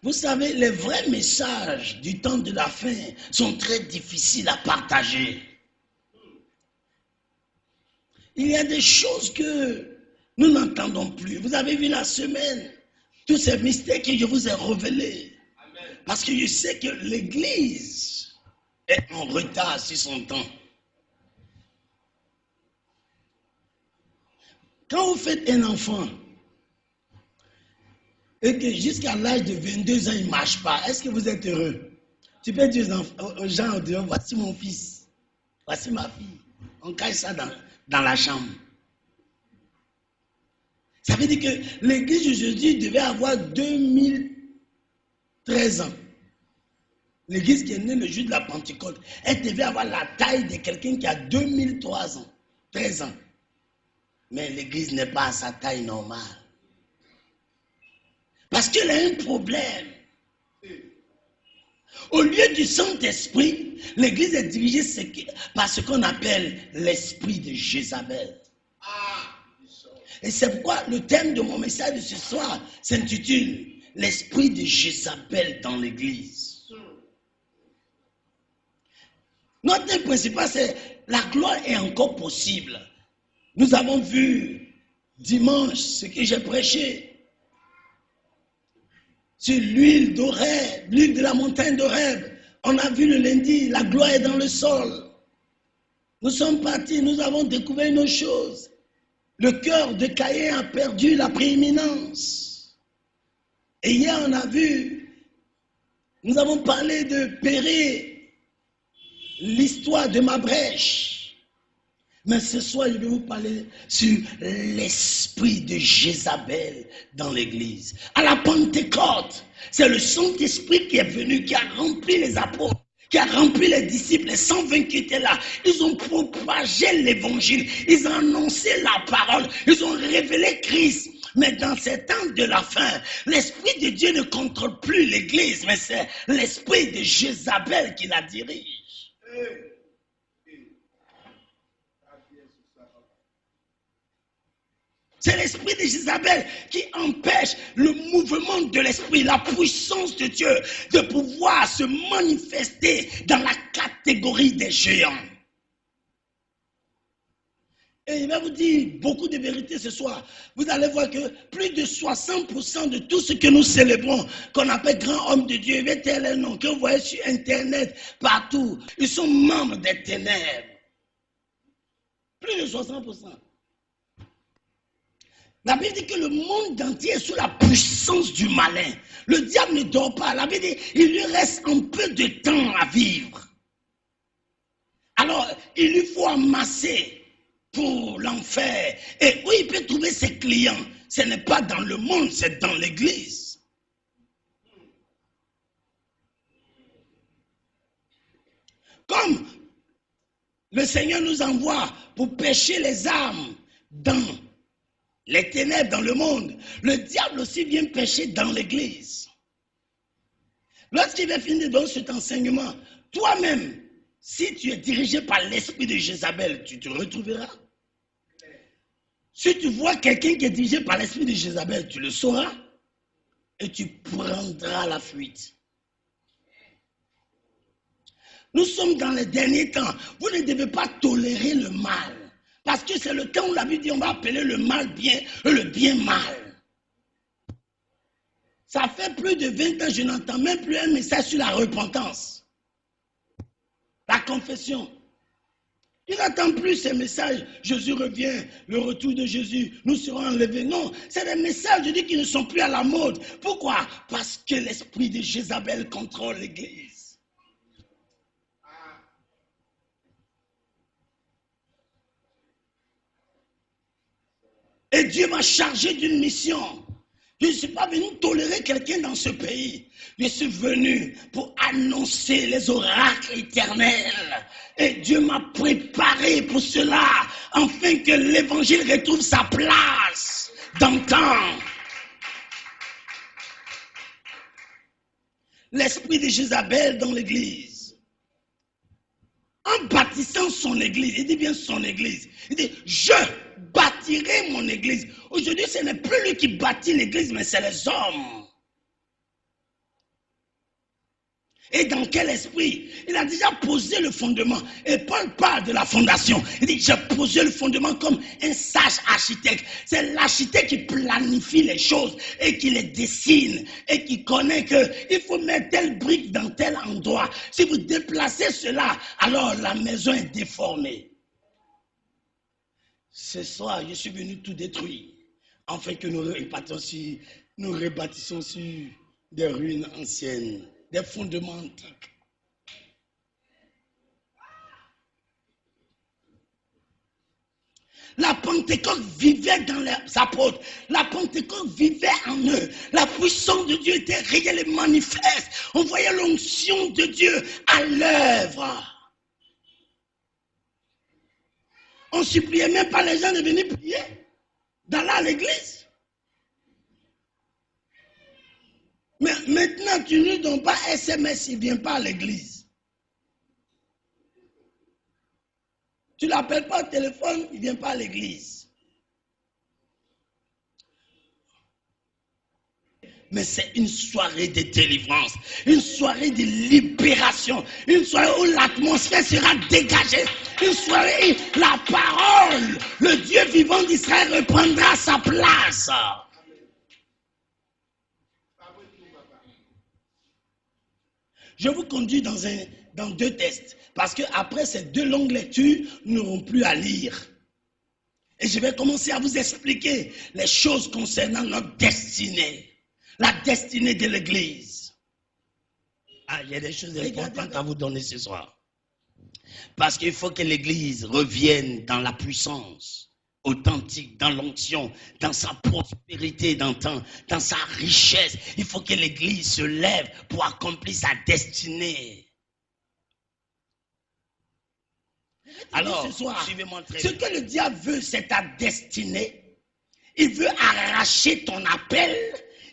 Vous savez, les vrais messages du temps de la fin sont très difficiles à partager. Il y a des choses que nous n'entendons plus. Vous avez vu la semaine, tous ces mystères que je vous ai révélés. Parce que je sais que l'Église est en retard sur son temps. Quand vous faites un enfant, et que jusqu'à l'âge de 22 ans, il ne marche pas, est-ce que vous êtes heureux? Tu peux dire aux gens en dehors, voici mon fils, voici ma fille. On cache ça dans la chambre. Ça veut dire que l'église d'aujourd'hui devait avoir 2013 ans. L'église qui est née le jour de la Pentecôte, elle devait avoir la taille de quelqu'un qui a 2003 ans, 13 ans. Mais l'église n'est pas à sa taille normale. Parce qu'elle a un problème. Au lieu du Saint-Esprit, l'église est dirigée par ce qu'on appelle l'esprit de Jézabel. Et c'est pourquoi le thème de mon message de ce soir s'intitule « L'esprit de Jézabel dans l'église ». Notre thème principal, c'est « La gloire est encore possible ». Nous avons vu dimanche ce que j'ai prêché sur l'huile d'Horeb, l'huile de la montagne d'Horeb. On a vu le lundi, la gloire est dans le sol. Nous sommes partis, nous avons découvert une autre chose. Le cœur de Caïn a perdu la prééminence. Et hier, on a vu, nous avons parlé de Pérée, l'histoire de ma brèche. Mais ce soir, je vais vous parler sur l'esprit de Jézabel dans l'église. À la Pentecôte, c'est le Saint-Esprit qui est venu, qui a rempli les apôtres, qui a rempli les disciples, les 120 qui étaient là. Ils ont propagé l'évangile, ils ont annoncé la parole, ils ont révélé Christ. Mais dans ces temps de la fin, l'Esprit de Dieu ne contrôle plus l'église, mais c'est l'esprit de Jézabel qui la dirige. C'est l'esprit de Jézabel qui empêche le mouvement de l'esprit, la puissance de Dieu de pouvoir se manifester dans la catégorie des géants. Et il va vous dire beaucoup de vérités ce soir. Vous allez voir que plus de 60% de tout ce que nous célébrons, qu'on appelle grand homme de Dieu, tel nom que vous voyez sur Internet, partout, ils sont membres des ténèbres. Plus de 60%. La Bible dit que le monde entier est sous la puissance du malin. Le diable ne dort pas. La Bible dit qu'il lui reste un peu de temps à vivre. Alors, il lui faut amasser pour l'enfer. Et où il peut trouver ses clients? Ce n'est pas dans le monde, c'est dans l'église. Comme le Seigneur nous envoie pour pêcher les âmes dans les ténèbres dans le monde, le diable aussi vient pêcher dans l'église. Lorsqu'il va finir dans cet enseignement, toi-même, si tu es dirigé par l'esprit de Jézabel, tu te retrouveras. Si tu vois quelqu'un qui est dirigé par l'esprit de Jézabel, tu le sauras et tu prendras la fuite. Nous sommes dans les derniers temps. Vous ne devez pas tolérer le mal. Parce que c'est le temps où la Bible dit on va appeler le mal bien et le bien mal. Ça fait plus de 20 ans, je n'entends même plus un message sur la repentance. La confession. Il n'attend plus ces messages. Jésus revient, le retour de Jésus, nous serons enlevés. Non, c'est des messages, je dis, qui ne sont plus à la mode. Pourquoi? Parce que l'esprit de Jézabel contrôle l'église. Et Dieu m'a chargé d'une mission. Je ne suis pas venu tolérer quelqu'un dans ce pays. Je suis venu pour annoncer les oracles éternels. Et Dieu m'a préparé pour cela, afin que l'évangile retrouve sa place dans le temps. L'esprit de Jézabel dans l'église. En bâtissant son église, il dit bien son église. Il dit, je bâtirai mon église. Aujourd'hui, ce n'est plus lui qui bâtit l'église, mais c'est les hommes. Et dans quel esprit? Il a déjà posé le fondement. Et Paul parle de la fondation. Il dit, j'ai posé le fondement comme un sage architecte. C'est l'architecte qui planifie les choses et qui les dessine et qui connaît qu'il faut mettre telle brique dans tel endroit. Si vous déplacez cela, alors la maison est déformée. Ce soir, je suis venu tout détruire, afin que nous rebâtissons sur des ruines anciennes, des fondements antiques. La Pentecôte vivait dans les apôtres. La Pentecôte vivait en eux. La puissance de Dieu était réelle et manifeste. On voyait l'onction de Dieu à l'œuvre. On ne suppliait même pas les gens de venir prier dans l'église. Mais maintenant, tu ne donnes pas SMS, il ne vient pas à l'église. Tu ne l'appelles pas au téléphone, il ne vient pas à l'église. Mais c'est une soirée de délivrance, une soirée de libération, une soirée où l'atmosphère sera dégagée, une soirée où la parole, le Dieu vivant d'Israël reprendra sa place. Je vous conduis dans 2 tests, parce qu'après ces 2 longues lectures, nous n'aurons plus à lire. Et je vais commencer à vous expliquer les choses concernant notre destinée, la destinée de l'Église. Ah, il y a des choses importantes à vous donner ce soir. Parce qu'il faut que l'Église revienne dans la puissance authentique, dans l'onction, dans sa prospérité, dans sa richesse. Il faut que l'Église se lève pour accomplir sa destinée. Alors, suivez-moi très bien. Ce que le diable veut, c'est ta destinée. Il veut arracher ton appel.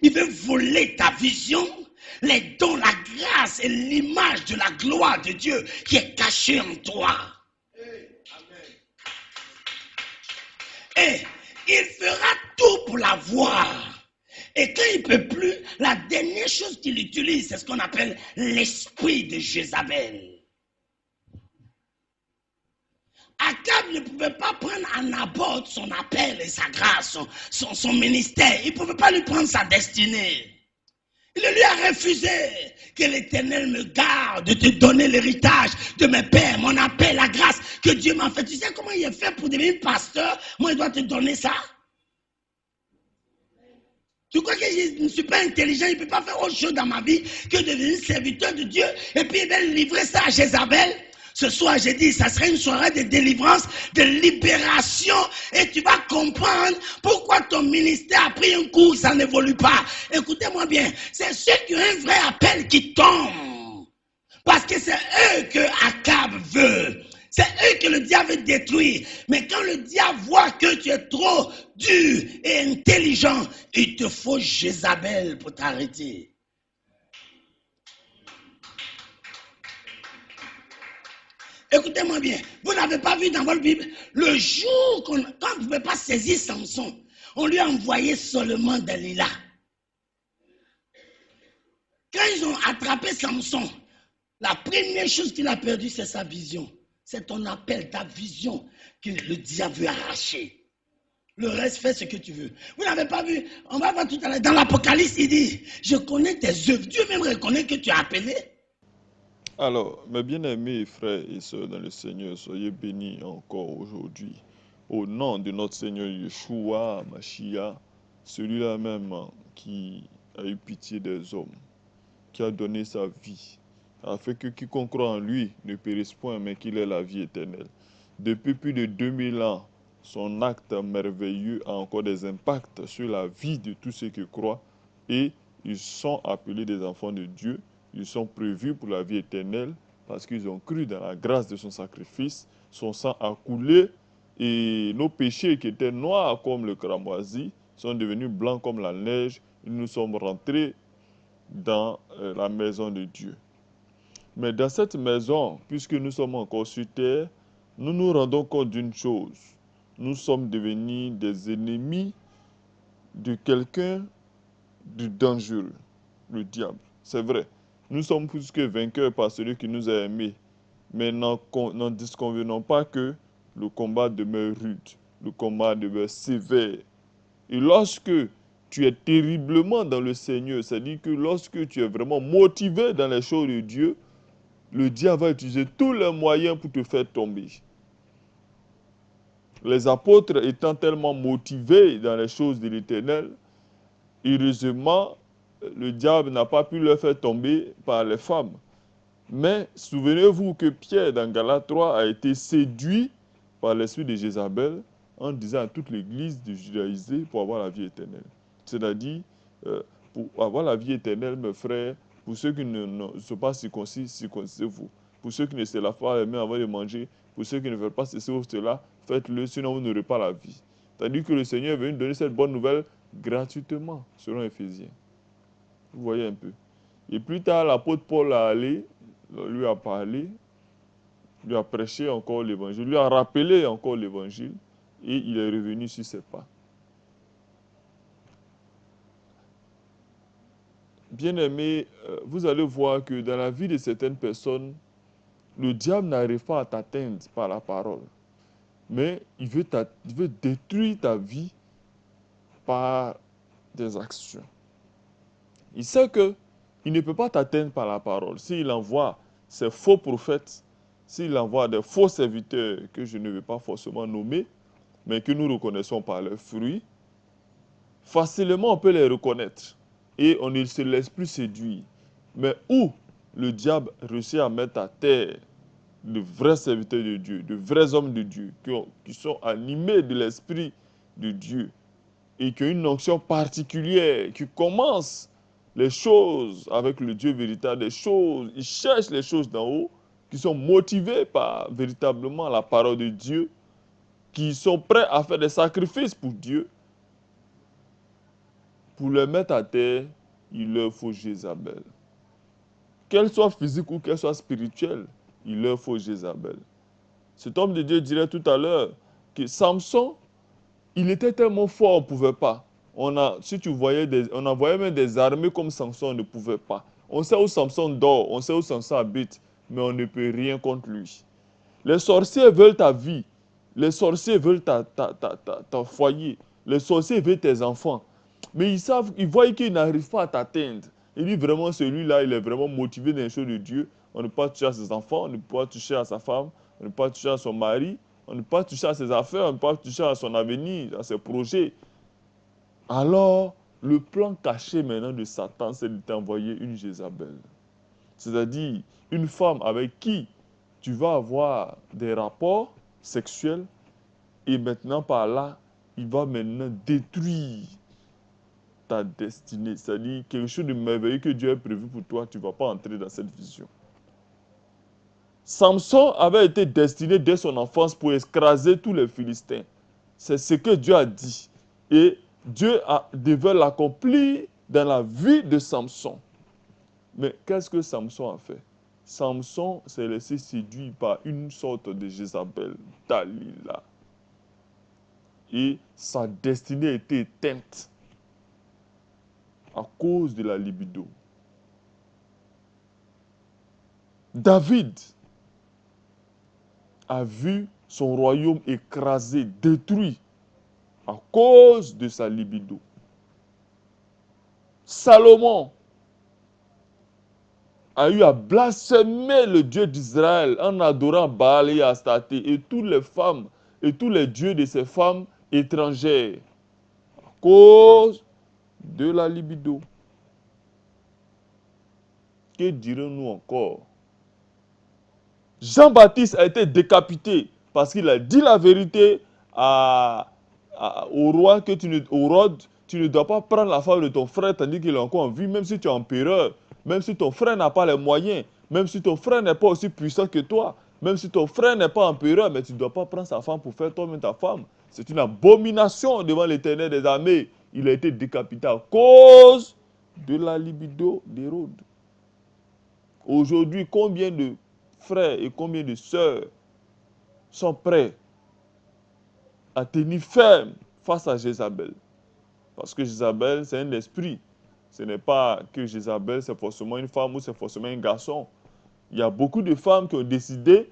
Il veut voler ta vision, les dons, la grâce et l'image de la gloire de Dieu qui est cachée en toi. Et il fera tout pour la voir. Et quand il ne peut plus, la dernière chose qu'il utilise, c'est ce qu'on appelle l'esprit de Jézabel. Akab ne pouvait pas prendre en abord son appel et sa grâce, son ministère. Il ne pouvait pas lui prendre sa destinée. Il lui a refusé que l'Éternel me garde de te donner l'héritage de mes pères, mon appel, la grâce que Dieu m'a fait. Tu sais comment il est fait pour devenir pasteur? Moi, il doit te donner ça. Tu crois que je ne suis pas intelligent? Il ne peut pas faire autre chose dans ma vie que de devenir serviteur de Dieu et puis il va livrer ça à Jézabel? Ce soir, j'ai dit, ça serait une soirée de délivrance, de libération. Et tu vas comprendre pourquoi ton ministère a pris un coup, ça n'évolue pas. Écoutez-moi bien, c'est ceux qui ont un vrai appel qui tombent. Parce que c'est eux que Akab veut. C'est eux que le diable veut détruire. Mais quand le diable voit que tu es trop dur et intelligent, il te faut Jézabel pour t'arrêter. Écoutez-moi bien, vous n'avez pas vu dans votre Bible, le jour quand on ne pouvait pas saisir Samson, on lui a envoyé seulement Dalila. Quand ils ont attrapé Samson, la première chose qu'il a perdue, c'est sa vision. C'est ton appel, ta vision que le diable veut arracher. Le reste, fais ce que tu veux. Vous n'avez pas vu, on va voir tout à l'heure, dans l'Apocalypse, il dit, je connais tes œuvres. Dieu même reconnaît que tu es appelé. Alors, mes bien-aimés frères et sœurs dans le Seigneur, soyez bénis encore aujourd'hui. Au nom de notre Seigneur Yeshua, Mashiach, celui-là même qui a eu pitié des hommes, qui a donné sa vie, afin que quiconque croit en lui ne périsse point, mais qu'il ait la vie éternelle. Depuis plus de 2000 ans, son acte merveilleux a encore des impacts sur la vie de tous ceux qui croient et ils sont appelés des enfants de Dieu. Ils sont prévus pour la vie éternelle parce qu'ils ont cru dans la grâce de son sacrifice. Son sang a coulé et nos péchés qui étaient noirs comme le cramoisi sont devenus blancs comme la neige et nous sommes rentrés dans la maison de Dieu. Mais dans cette maison, puisque nous sommes encore sur terre, nous nous rendons compte d'une chose. Nous sommes devenus des ennemis de quelqu'un de dangereux, le diable. C'est vrai. Nous sommes plus que vainqueurs par celui qui nous a aimés. Mais n'en disconvenons pas que le combat demeure rude, le combat demeure sévère. Et lorsque tu es terriblement dans le Seigneur, c'est-à-dire que lorsque tu es vraiment motivé dans les choses de Dieu, le diable va utiliser tous les moyens pour te faire tomber. Les apôtres étant tellement motivés dans les choses de l'Éternel, heureusement, le diable n'a pas pu leur faire tomber par les femmes. Mais souvenez-vous que Pierre, dans Galates 3, a été séduit par l'esprit de Jézabel en disant à toute l'église de judaïser pour avoir la vie éternelle. C'est-à-dire, pour avoir la vie éternelle, mes frères, pour ceux qui ne sont pas circoncis, circoncisez-vous. Pour ceux qui ne se lavent pas les mains avant de manger, pour ceux qui ne veulent pas ceci ou cela, faites-le, sinon vous n'aurez pas la vie. C'est-à-dire que le Seigneur est venu donner cette bonne nouvelle gratuitement, selon Éphésiens. Vous voyez un peu. Et plus tard, l'apôtre Paul lui a parlé, lui a prêché encore l'évangile, lui a rappelé encore l'évangile, et il est revenu sur ses pas. Bien-aimés, vous allez voir que dans la vie de certaines personnes, le diable n'arrive pas à t'atteindre par la parole, mais il veut détruire ta vie par des actions. Il sait qu'il ne peut pas t'atteindre par la parole. S'il envoie ses faux prophètes, s'il envoie des faux serviteurs que je ne vais pas forcément nommer, mais que nous reconnaissons par leurs fruits, facilement on peut les reconnaître et on ne se laisse plus séduire. Mais où le diable réussit à mettre à terre de vrais serviteurs de Dieu, de vrais hommes de Dieu, qui sont animés de l'Esprit de Dieu et qui ont une onction particulière, qui commencent les choses avec le Dieu véritable, ils cherchent les choses d'en haut, qui sont motivés par véritablement la parole de Dieu, qui sont prêts à faire des sacrifices pour Dieu. Pour les mettre à terre, il leur faut Jézabel. Qu'elle soit physique ou qu'elle soit spirituelle, il leur faut Jézabel. Cet homme de Dieu dirait tout à l'heure que Samson, il était tellement fort, on ne pouvait pas. Si tu voyais, on envoyait même des armées comme Samson, on ne pouvait pas. On sait où Samson dort, on sait où Samson habite, mais on ne peut rien contre lui. Les sorciers veulent ta vie. Les sorciers veulent ton foyer. Les sorciers veulent tes enfants. Mais ils voient qu'ils n'arrivent pas à t'atteindre. Il dit vraiment, celui-là, il est vraiment motivé dans les choses de Dieu. On ne peut pas toucher à ses enfants, on ne peut pas toucher à sa femme, on ne peut pas toucher à son mari, on ne peut pas toucher à ses affaires, on ne peut pas toucher à son avenir, à ses projets. Alors, le plan caché maintenant de Satan, c'est de t'envoyer une Jézabel. C'est-à-dire une femme avec qui tu vas avoir des rapports sexuels et maintenant par là, il va maintenant détruire ta destinée. C'est-à-dire quelque chose de merveilleux que Dieu a prévu pour toi, tu ne vas pas entrer dans cette vision. Samson avait été destiné dès son enfance pour écraser tous les Philistins. C'est ce que Dieu a dit. Et Dieu devait l'accomplir dans la vie de Samson. Mais qu'est-ce que Samson a fait? Samson s'est laissé séduire par une sorte de Jézabel, Dalila. Et sa destinée a été éteinte à cause de la libido. David a vu son royaume écrasé, détruit à cause de sa libido. Salomon a eu à blasphémer le Dieu d'Israël en adorant Baal et Astarté et toutes les femmes et tous les dieux de ces femmes étrangères à cause de la libido. Que dirons-nous encore? Jean-Baptiste a été décapité parce qu'il a dit la vérité au roi que au Rode, tu ne dois pas prendre la femme de ton frère tandis qu'il est encore en vie, même si tu es empereur, même si ton frère n'a pas les moyens, même si ton frère n'est pas aussi puissant que toi, même si ton frère n'est pas empereur, mais tu ne dois pas prendre sa femme pour faire toi-même ta femme. C'est une abomination devant l'Éternel des armées. il a été décapité à cause de la libido d'Hérode. Aujourd'hui, combien de frères et combien de sœurs sont prêts à tenir ferme face à Jézabel? Parce que Jézabel, c'est un esprit. Ce n'est pas que Jézabel, c'est forcément une femme ou c'est forcément un garçon. Il y a beaucoup de femmes qui ont décidé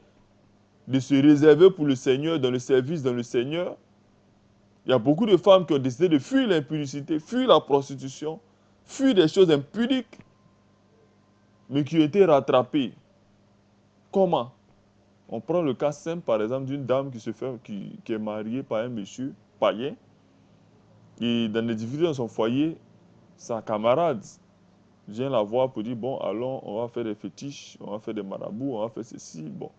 de se réserver pour le Seigneur, dans le service, dans le Seigneur. Il y a beaucoup de femmes qui ont décidé de fuir l'impudicité, fuir la prostitution, fuir des choses impudiques, mais qui ont été rattrapées. Comment? On prend le cas simple, par exemple, d'une dame qui est mariée par un monsieur païen, et dans les difficultés dans son foyer, sa camarade vient la voir pour dire, bon, allons, on va faire des fétiches, on va faire des marabouts, on va faire ceci, bon.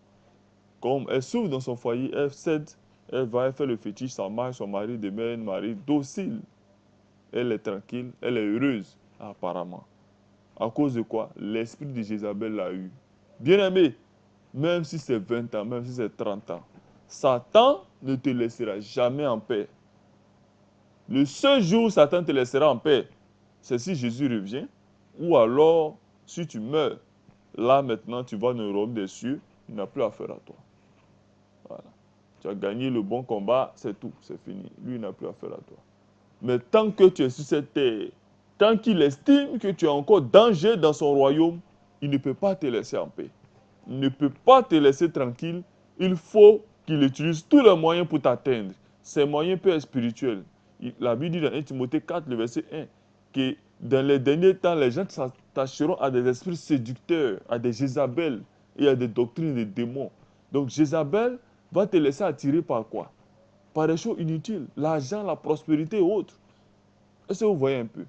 Comme elle souffre dans son foyer, elle cède, elle va faire le fétiche, ça marche, son mari demeure un mari docile. Elle est tranquille, elle est heureuse, apparemment. À cause de quoi? L'esprit de Jézabel l'a eu. Bien-aimé, même si c'est 20 ans, même si c'est 30 ans, Satan ne te laissera jamais en paix. Le seul jour où Satan te laissera en paix, c'est si Jésus revient, ou alors si tu meurs. Là maintenant, tu vas dans le royaume des cieux, il n'a plus affaire à toi. Voilà. Tu as gagné le bon combat, c'est tout, c'est fini. Lui, il n'a plus affaire à toi. Mais tant que tu es sur cette terre, tant qu'il estime que tu as encore danger dans son royaume, il ne peut pas te laisser en paix. Il ne peut pas te laisser tranquille. Il faut qu'il utilise tous les moyens pour t'atteindre. Ces moyens peuvent être spirituels. La Bible dit dans 1 Timothée 4, le verset 1, que dans les derniers temps, les gens s'attacheront à des esprits séducteurs, à des Jézabel et à des doctrines des démons. Donc Jézabel va te laisser attirer par quoi? Par des choses inutiles, l'argent, la prospérité et autres. Est-ce que vous voyez un peu?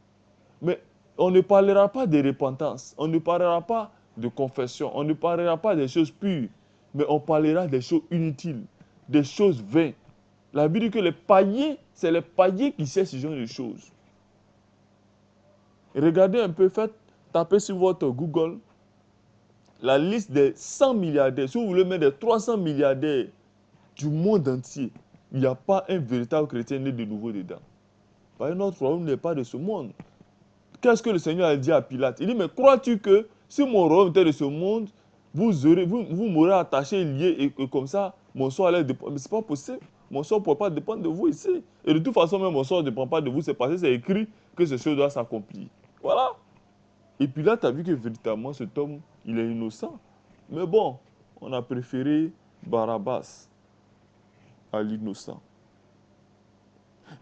Mais on ne parlera pas de repentance, on ne parlera pas de confession, on ne parlera pas des choses pures, mais on parlera des choses inutiles, des choses vaines. La Bible dit que les païens, c'est les païens qui cherchent ce genre de choses. Regardez un peu, tapez sur votre Google la liste des 100 milliardaires. Si vous voulez mettre des 300 milliardaires du monde entier, il n'y a pas un véritable chrétien né de nouveau dedans. Parce que notre royaume n'est pas de ce monde. Qu'est-ce que le Seigneur a dit à Pilate? Il dit, mais crois-tu que si mon royaume était de ce monde, vous m'aurez attaché, lié, et comme ça, mon sort allait dépendre. Mais ce n'est pas possible. Mon sort ne peut pas dépendre de vous ici. Et de toute façon, même mon sort ne dépend pas de vous. C'est parce que c'est écrit que ce chose doit s'accomplir. Voilà. Et Pilate a vu que véritablement cet homme, il est innocent. Mais bon, on a préféré Barabbas à l'innocent.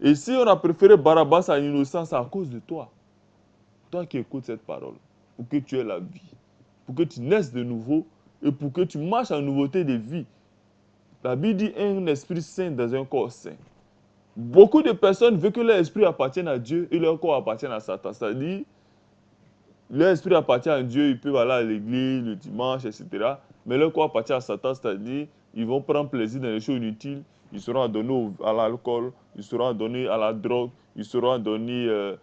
Et si on a préféré Barabbas à l'innocent, c'est à cause de toi. Toi qui écoutes cette parole, pour que tu aies la vie, pour que tu naisses de nouveau et pour que tu marches en nouveauté de vie. La Bible dit un esprit saint dans un corps saint. Beaucoup de personnes veulent que leur esprit appartienne à Dieu et leur corps appartienne à Satan. C'est-à-dire, leur esprit appartient à Dieu, ils peuvent aller à l'église le dimanche, etc. Mais leur corps appartient à Satan, c'est-à-dire, ils vont prendre plaisir dans les choses inutiles, ils seront adonnés à l'alcool, ils seront adonnés à la drogue, ils seront adonnés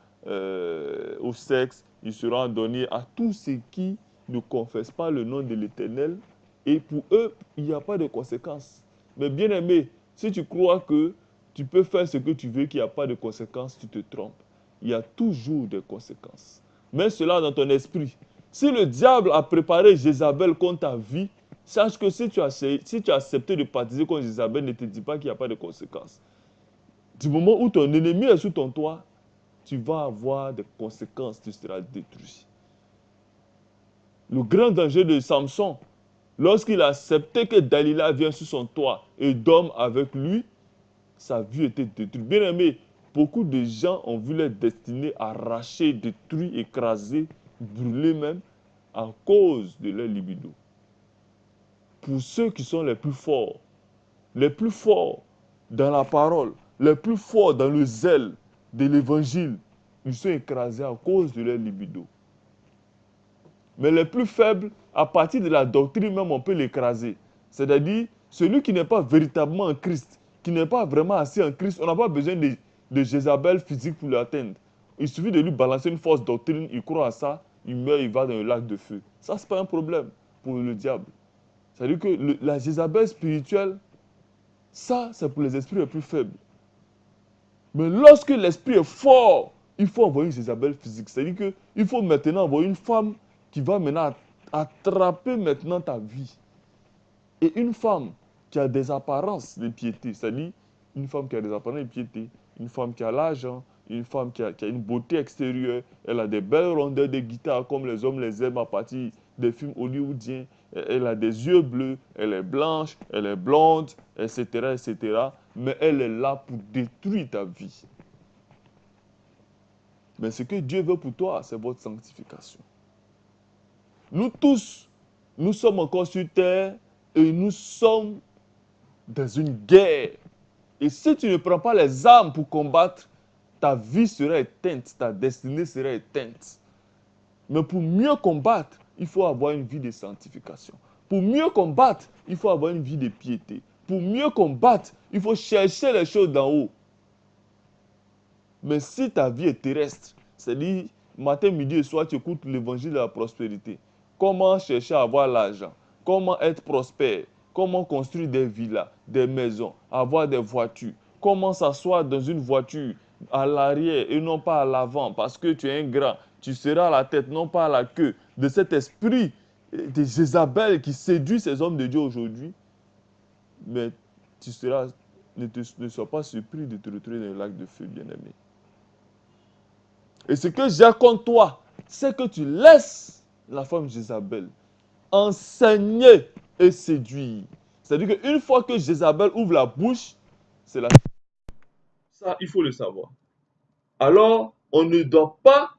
au sexe, ils seront adonnés à tout ce qui ne confesse pas le nom de l'Éternel. Et pour eux, il n'y a pas de conséquences. Mais bien aimé, si tu crois que tu peux faire ce que tu veux, qu'il n'y a pas de conséquences, tu te trompes. Il y a toujours des conséquences. Mets cela dans ton esprit. Si le diable a préparé Jézabel contre ta vie, sache que si tu as accepté de participer contre Jézabel, ne te dis pas qu'il n'y a pas de conséquences. Du moment où ton ennemi est sous ton toit, tu vas avoir des conséquences, tu seras détruit. Le grand danger de Samson, lorsqu'il a accepté que Dalila vienne sous son toit et dorme avec lui, sa vie était détruite. Bien aimé, beaucoup de gens ont vu leur destinée arrachée, détruite, écrasée, brûlée même, à cause de leur libido. Pour ceux qui sont les plus forts dans la parole, les plus forts dans le zèle de l'évangile, ils sont écrasés à cause de leur libido. Mais les plus faibles, à partir de la doctrine même, on peut l'écraser. C'est-à-dire, celui qui n'est pas véritablement en Christ, qui n'est pas vraiment assis en Christ, on n'a pas besoin de Jézabel physique pour l'atteindre. Il suffit de lui balancer une fausse doctrine, il croit à ça, il meurt, il va dans le lac de feu. Ça, ce n'est pas un problème pour le diable. C'est-à-dire que la Jézabel spirituelle, ça, c'est pour les esprits les plus faibles. Mais lorsque l'esprit est fort, il faut envoyer une Jézabel physique. C'est-à-dire qu'il faut maintenant envoyer une femme qui va maintenant attraper maintenant ta vie. Et une femme qui a des apparences de piété, c'est-à-dire une femme qui a des apparences de piété, une femme qui a l'argent, une femme qui a une beauté extérieure, elle a des belles rondeurs de guitare comme les hommes les aiment à partir des films hollywoodiens, elle a des yeux bleus, elle est blanche, elle est blonde, etc., etc. Mais elle est là pour détruire ta vie. Mais ce que Dieu veut pour toi, c'est votre sanctification. Nous tous, nous sommes encore sur terre et nous sommes dans une guerre. Et si tu ne prends pas les armes pour combattre, ta vie sera éteinte, ta destinée sera éteinte. Mais pour mieux combattre, il faut avoir une vie de sanctification. Pour mieux combattre, il faut avoir une vie de piété. Pour mieux combattre, il faut chercher les choses d'en haut. Mais si ta vie est terrestre, c'est-à-dire matin, midi et soir, tu écoutes l'évangile de la prospérité. Comment chercher à avoir l'argent? Comment être prospère? Comment construire des villas, des maisons, avoir des voitures? Comment s'asseoir dans une voiture à l'arrière et non pas à l'avant parce que tu es un grand. Tu seras à la tête, non pas à la queue de cet esprit de Jézabel qui séduit ces hommes de Dieu aujourd'hui. Mais ne sois pas surpris de te retrouver dans le lac de feu, bien-aimé. Et ce que j'ai contre toi, c'est que tu laisses la femme Jézabel enseigner et séduire. C'est-à-dire qu'une fois que Jézabel ouvre la bouche, c'est la... Ça, il faut le savoir. Alors, on ne doit pas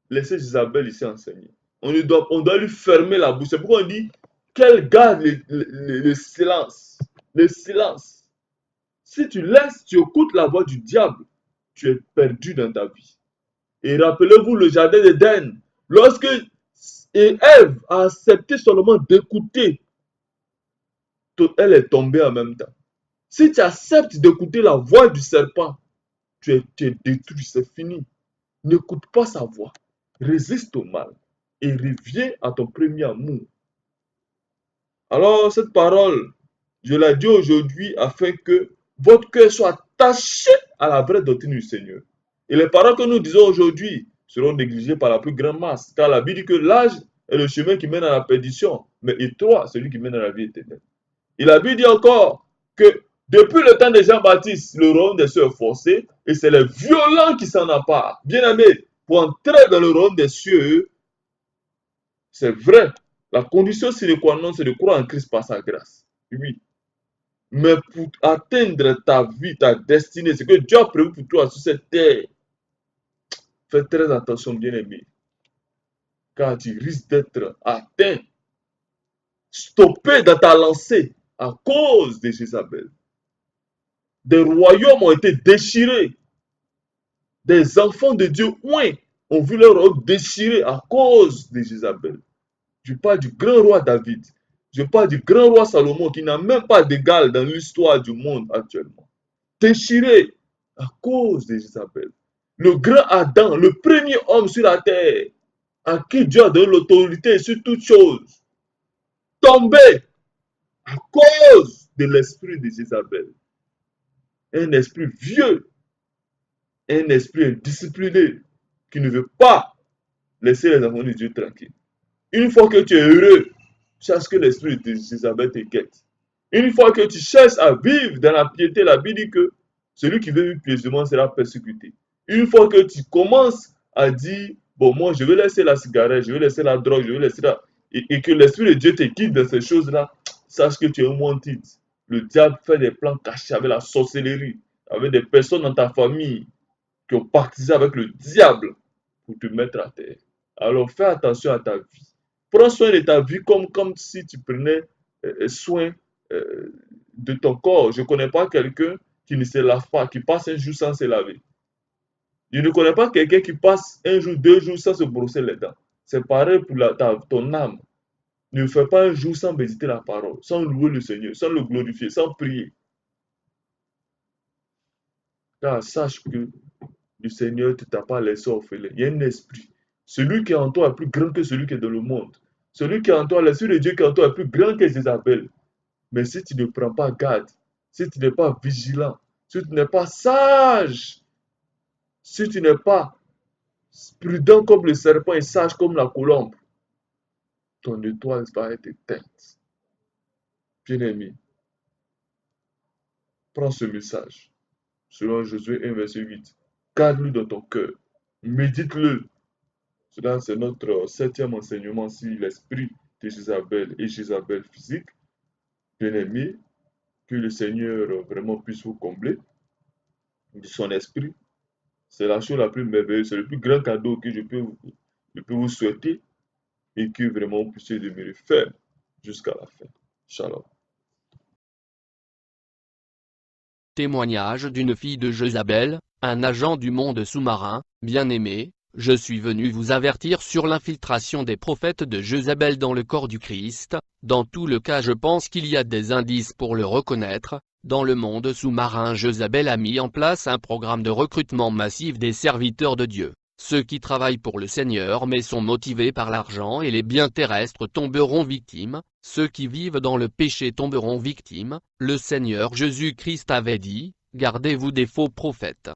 laisser Jézabel ici enseigner. On doit lui fermer la bouche. C'est pourquoi on dit qu'elle garde le silence. Le silence. Si tu laisses, tu écoutes la voix du diable, tu es perdu dans ta vie. Et rappelez-vous le jardin d'Éden. Lorsque Ève a accepté seulement d'écouter, elle est tombée en même temps. Si tu acceptes d'écouter la voix du serpent, tu es détruit, c'est fini. N'écoute pas sa voix. Résiste au mal et reviens à ton premier amour. Alors, cette parole, je la dis aujourd'hui afin que votre cœur soit attaché à la vraie doctrine du Seigneur. Et les paroles que nous disons aujourd'hui seront négligées par la plus grande masse, car la Bible dit que l'âge est le chemin qui mène à la perdition, mais étroit, celui qui mène à la vie éternelle. Et la Bible dit encore que depuis le temps de Jean-Baptiste, le royaume des cieux est forcé, et c'est les violents qui s'en emparent. Bien aimé, pour entrer dans le royaume des cieux, c'est vrai, la condition sine qua non, c'est de croire en Christ par sa grâce. Oui. Mais pour atteindre ta vie, ta destinée, ce que Dieu a prévu pour toi sur cette terre, fais très attention, bien-aimé. Car tu risques d'être atteint, stoppé dans ta lancée à cause de Jézabel. Des royaumes ont été déchirés. Des enfants de Dieu ont vu leur royaume déchiré à cause de Jézabel. Je parle du grand roi David. Je parle du grand roi Salomon qui n'a même pas d'égal dans l'histoire du monde actuellement. Déchiré à cause de Jézabel. Le grand Adam, le premier homme sur la terre, à qui Dieu a donné l'autorité sur toutes choses, tombé à cause de l'esprit de Jézabel. Un esprit vieux, un esprit indiscipliné qui ne veut pas laisser les enfants de Dieu tranquilles. Une fois que tu es heureux, cherche que l'esprit de Jézabel te guette. Une fois que tu cherches à vivre dans la piété, la Bible dit que celui qui veut vivre pieusement sera persécuté. Une fois que tu commences à dire, bon, moi, je vais laisser la cigarette, je vais laisser la drogue, je vais laisser la... Et que l'esprit de Dieu te guide dans ces choses-là, sache que tu es un wanted. Le diable fait des plans cachés avec la sorcellerie, avec des personnes dans ta famille qui ont partisé avec le diable pour te mettre à terre. Alors, fais attention à ta vie. Prends soin de ta vie comme si tu prenais soin de ton corps. Je ne connais pas quelqu'un qui ne se lave pas, qui passe un jour sans se laver. Je ne connais pas quelqu'un qui passe un jour, 2 jours sans se brosser les dents. C'est pareil pour ton âme. Ne fais pas un jour sans méditer la parole, sans louer le Seigneur, sans le glorifier, sans prier. Car sache que le Seigneur ne t'a pas laissé orphelin. Il y a un esprit. Celui qui est en toi est plus grand que celui qui est dans le monde. Celui qui est en toi, l'esprit de Dieu qui est en toi est plus grand que Jézabel. Mais si tu ne prends pas garde, si tu n'es pas vigilant, si tu n'es pas sage, si tu n'es pas prudent comme le serpent et sage comme la colombe, ton étoile va être éteinte. Bien-aimé, prends ce message. Selon Josué 1, verset 8. Garde-le dans ton cœur. Médite-le. Cela, c'est notre septième enseignement sur l'esprit de Jézabel et Jézabel physique. Bien-aimé, que le Seigneur vraiment puisse vous combler de son esprit. C'est la chose la plus merveilleuse, c'est le plus grand cadeau que je peux vous souhaiter et que vraiment vous puissiez demeurer ferme jusqu'à la fin. Shalom. Témoignage d'une fille de Jézabel, un agent du monde sous-marin. Bien-aimé, je suis venu vous avertir sur l'infiltration des prophètes de Jézabel dans le corps du Christ. Dans tout le cas, je pense qu'il y a des indices pour le reconnaître. Dans le monde sous-marin, Jézabel a mis en place un programme de recrutement massif des serviteurs de Dieu. Ceux qui travaillent pour le Seigneur mais sont motivés par l'argent et les biens terrestres tomberont victimes. Ceux qui vivent dans le péché tomberont victimes. Le Seigneur Jésus-Christ avait dit, « Gardez-vous des faux prophètes.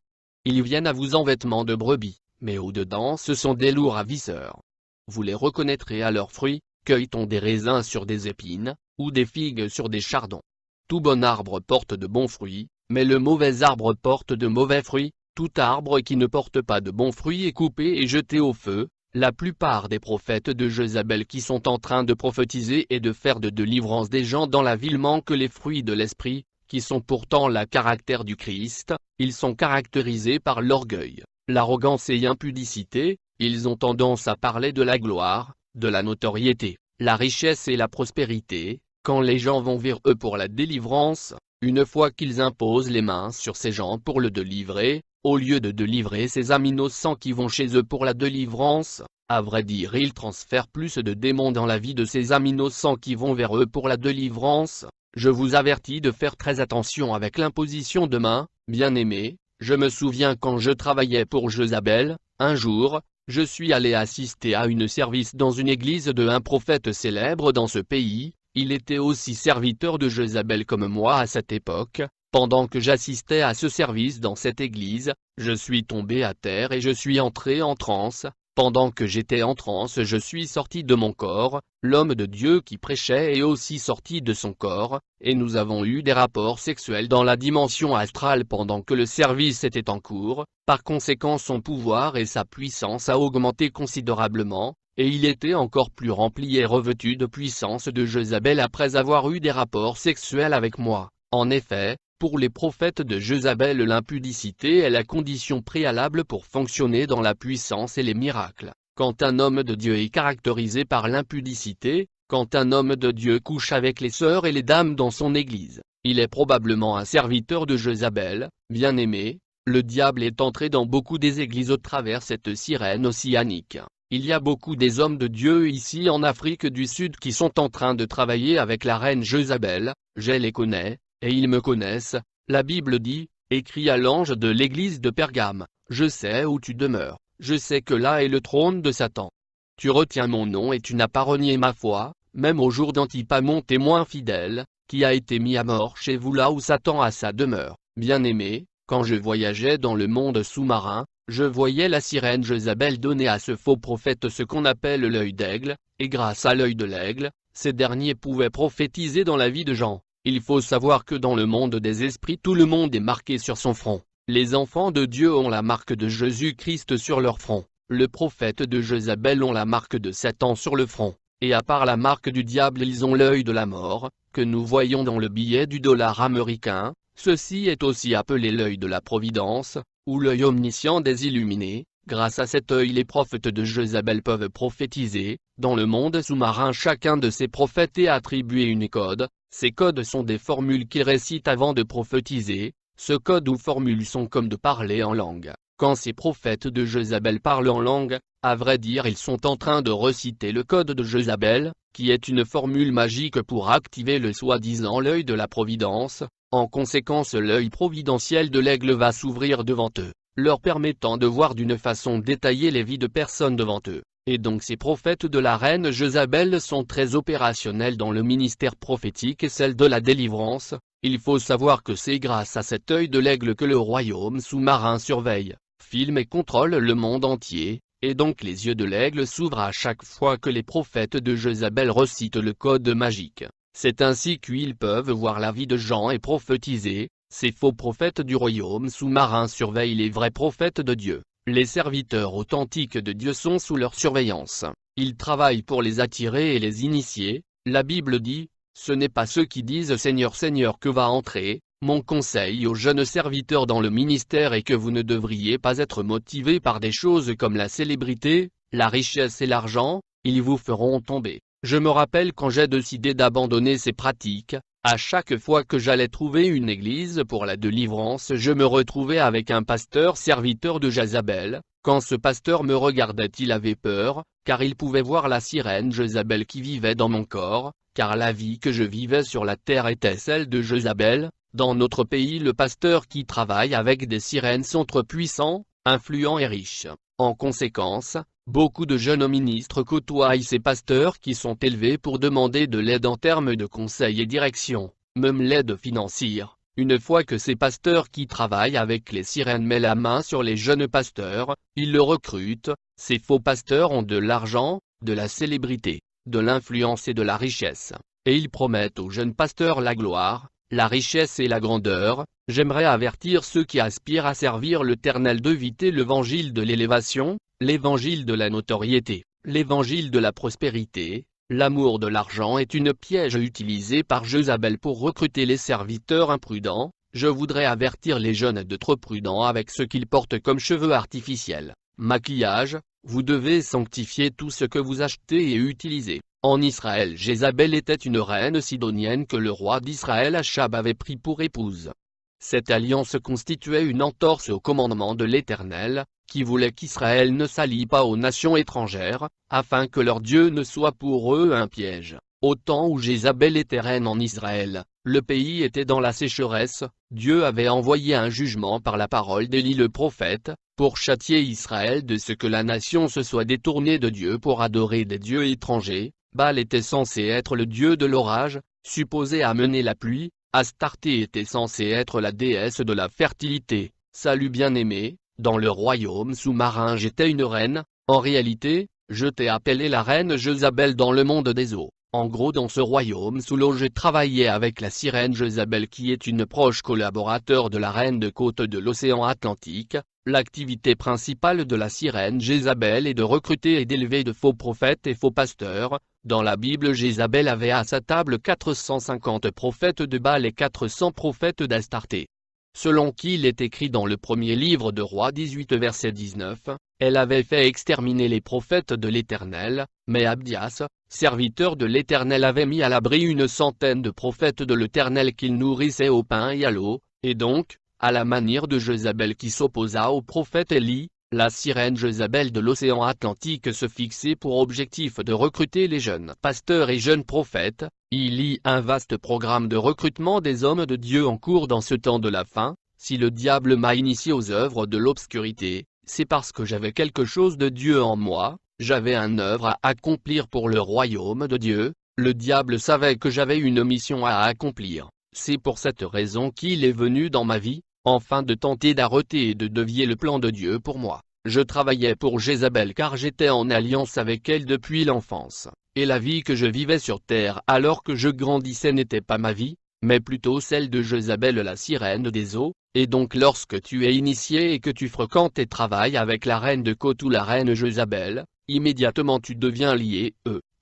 Ils viennent à vous en vêtements de brebis, mais au-dedans ce sont des loups ravisseurs. Vous les reconnaîtrez à leurs fruits. Cueille-t-on des raisins sur des épines, ou des figues sur des chardons? Tout bon arbre porte de bons fruits, mais le mauvais arbre porte de mauvais fruits. Tout arbre qui ne porte pas de bons fruits est coupé et jeté au feu. » La plupart des prophètes de Jézabel qui sont en train de prophétiser et de faire de délivrance des gens dans la ville manquent les fruits de l'esprit, qui sont pourtant le caractère du Christ. Ils sont caractérisés par l'orgueil, l'arrogance et l'impudicité. Ils ont tendance à parler de la gloire, de la notoriété, la richesse et la prospérité. Quand les gens vont vers eux pour la délivrance, une fois qu'ils imposent les mains sur ces gens pour le délivrer, au lieu de délivrer ces âmes innocents qui vont chez eux pour la délivrance, à vrai dire ils transfèrent plus de démons dans la vie de ces âmes innocents qui vont vers eux pour la délivrance. Je vous avertis de faire très attention avec l'imposition de mains, bien-aimés. Je me souviens quand je travaillais pour Jézabel, un jour, je suis allé assister à un service dans une église de un prophète célèbre dans ce pays. Il était aussi serviteur de Jézabel comme moi à cette époque. Pendant que j'assistais à ce service dans cette église, je suis tombé à terre et je suis entré en transe. Pendant que j'étais en transe, je suis sorti de mon corps. L'homme de Dieu qui prêchait est aussi sorti de son corps, et nous avons eu des rapports sexuels dans la dimension astrale pendant que le service était en cours. Par conséquent, son pouvoir et sa puissance a augmenté considérablement, et il était encore plus rempli et revêtu de puissance de Jézabel après avoir eu des rapports sexuels avec moi. En effet, pour les prophètes de Jézabel, l'impudicité est la condition préalable pour fonctionner dans la puissance et les miracles. Quand un homme de Dieu est caractérisé par l'impudicité, quand un homme de Dieu couche avec les sœurs et les dames dans son église, il est probablement un serviteur de Jézabel. Bien-aimé, le diable est entré dans beaucoup des églises au travers cette sirène océanique. Il y a beaucoup des hommes de Dieu ici en Afrique du Sud qui sont en train de travailler avec la reine Jézabel. Je les connais, et ils me connaissent. La Bible dit, écrit à l'ange de l'église de Pergame, « Je sais où tu demeures, je sais que là est le trône de Satan. Tu retiens mon nom et tu n'as pas renié ma foi, même au jour d'Antipas mon témoin fidèle, qui a été mis à mort chez vous là où Satan a sa demeure. » Bien-aimé, quand je voyageais dans le monde sous-marin, je voyais la sirène Jézabel donner à ce faux prophète ce qu'on appelle l'œil d'aigle, et grâce à l'œil de l'aigle, ces derniers pouvaient prophétiser dans la vie de gens. Il faut savoir que dans le monde des esprits tout le monde est marqué sur son front. Les enfants de Dieu ont la marque de Jésus-Christ sur leur front. Le prophète de Jézabel ont la marque de Satan sur le front. Et à part la marque du diable ils ont l'œil de la mort, que nous voyons dans le billet du dollar américain. Ceci est aussi appelé l'œil de la providence, ou l'œil omniscient des illuminés. Grâce à cet œil les prophètes de Jézabel peuvent prophétiser. Dans le monde sous-marin chacun de ces prophètes est attribué une code. Ces codes sont des formules qu'ils récitent avant de prophétiser. Ce code ou formules sont comme de parler en langue. Quand ces prophètes de Jézabel parlent en langue, à vrai dire ils sont en train de reciter le code de Jézabel, qui est une formule magique pour activer le soi-disant l'œil de la providence. En conséquence l'œil providentiel de l'aigle va s'ouvrir devant eux, leur permettant de voir d'une façon détaillée les vies de personnes devant eux. Et donc ces prophètes de la reine Jézabel sont très opérationnels dans le ministère prophétique et celle de la délivrance. Il faut savoir que c'est grâce à cet œil de l'aigle que le royaume sous-marin surveille, filme et contrôle le monde entier, et donc les yeux de l'aigle s'ouvrent à chaque fois que les prophètes de Jézabel recitent le code magique. C'est ainsi qu'ils peuvent voir la vie de Jean et prophétiser. Ces faux prophètes du royaume sous-marin surveillent les vrais prophètes de Dieu. Les serviteurs authentiques de Dieu sont sous leur surveillance. Ils travaillent pour les attirer et les initier. La Bible dit, « Ce n'est pas ceux qui disent Seigneur, Seigneur que va entrer. » Mon conseil aux jeunes serviteurs dans le ministère est que vous ne devriez pas être motivés par des choses comme la célébrité, la richesse et l'argent, ils vous feront tomber. Je me rappelle quand j'ai décidé d'abandonner ces pratiques, à chaque fois que j'allais trouver une église pour la délivrance, je me retrouvais avec un pasteur serviteur de Jézabel. Quand ce pasteur me regardait, il avait peur, car il pouvait voir la sirène Jézabel qui vivait dans mon corps, car la vie que je vivais sur la terre était celle de Jézabel. Dans notre pays, le pasteur qui travaille avec des sirènes sont trop puissants, influents et riches. En conséquence, beaucoup de jeunes ministres côtoient ces pasteurs qui sont élevés pour demander de l'aide en termes de conseils et direction, même l'aide financière. Une fois que ces pasteurs qui travaillent avec les sirènes mettent la main sur les jeunes pasteurs, ils le recrutent. Ces faux pasteurs ont de l'argent, de la célébrité, de l'influence et de la richesse. Et ils promettent aux jeunes pasteurs la gloire, la richesse et la grandeur. J'aimerais avertir ceux qui aspirent à servir l'Éternel d'éviter l'évangile de l'élévation, l'évangile de la notoriété, l'évangile de la prospérité. L'amour de l'argent est une piège utilisée par Jézabel pour recruter les serviteurs imprudents. Je voudrais avertir les jeunes d'être prudents avec ce qu'ils portent comme cheveux artificiels, maquillage. Vous devez sanctifier tout ce que vous achetez et utilisez. En Israël, Jézabel était une reine sidonienne que le roi d'Israël Achab avait pris pour épouse. Cette alliance constituait une entorse au commandement de l'Éternel, qui voulait qu'Israël ne s'allie pas aux nations étrangères, afin que leur Dieu ne soit pour eux un piège. Au temps où Jézabel était reine en Israël, le pays était dans la sécheresse. Dieu avait envoyé un jugement par la parole d'Élie le prophète, pour châtier Israël de ce que la nation se soit détournée de Dieu pour adorer des dieux étrangers. Baal était censé être le dieu de l'orage, supposé amener la pluie. Astarté était censée être la déesse de la fertilité. Salut bien-aimé, dans le royaume sous-marin j'étais une reine. En réalité, je t'ai appelé la reine Jézabel dans le monde des eaux. En gros, dans ce royaume sous l'eau j'ai travaillé avec la sirène Jézabel qui est une proche collaborateur de la reine de côte de l'océan Atlantique. L'activité principale de la sirène Jézabel est de recruter et d'élever de faux prophètes et faux pasteurs. Dans la Bible, Jézabel avait à sa table 450 prophètes de Baal et 400 prophètes d'Astarté. Selon qu'il est écrit dans le premier livre de Rois 18 verset 19, elle avait fait exterminer les prophètes de l'Éternel, mais Abdias, serviteur de l'Éternel, avait mis à l'abri une centaine de prophètes de l'Éternel qu'il nourrissait au pain et à l'eau, et donc, à la manière de Jézabel qui s'opposa au prophète Élie, la sirène Jézabel de l'océan Atlantique se fixait pour objectif de recruter les jeunes pasteurs et jeunes prophètes. Il y a un vaste programme de recrutement des hommes de Dieu en cours dans ce temps de la fin. Si le diable m'a initié aux œuvres de l'obscurité, c'est parce que j'avais quelque chose de Dieu en moi, j'avais une œuvre à accomplir pour le royaume de Dieu. Le diable savait que j'avais une mission à accomplir. C'est pour cette raison qu'il est venu dans ma vie, afin de tenter d'arrêter et de dévier le plan de Dieu pour moi. Je travaillais pour Jézabel car j'étais en alliance avec elle depuis l'enfance, et la vie que je vivais sur terre alors que je grandissais n'était pas ma vie, mais plutôt celle de Jézabel la sirène des eaux. Et donc lorsque tu es initié et que tu fréquentes et travailles avec la reine de côte ou la reine Jézabel, immédiatement tu deviens lié,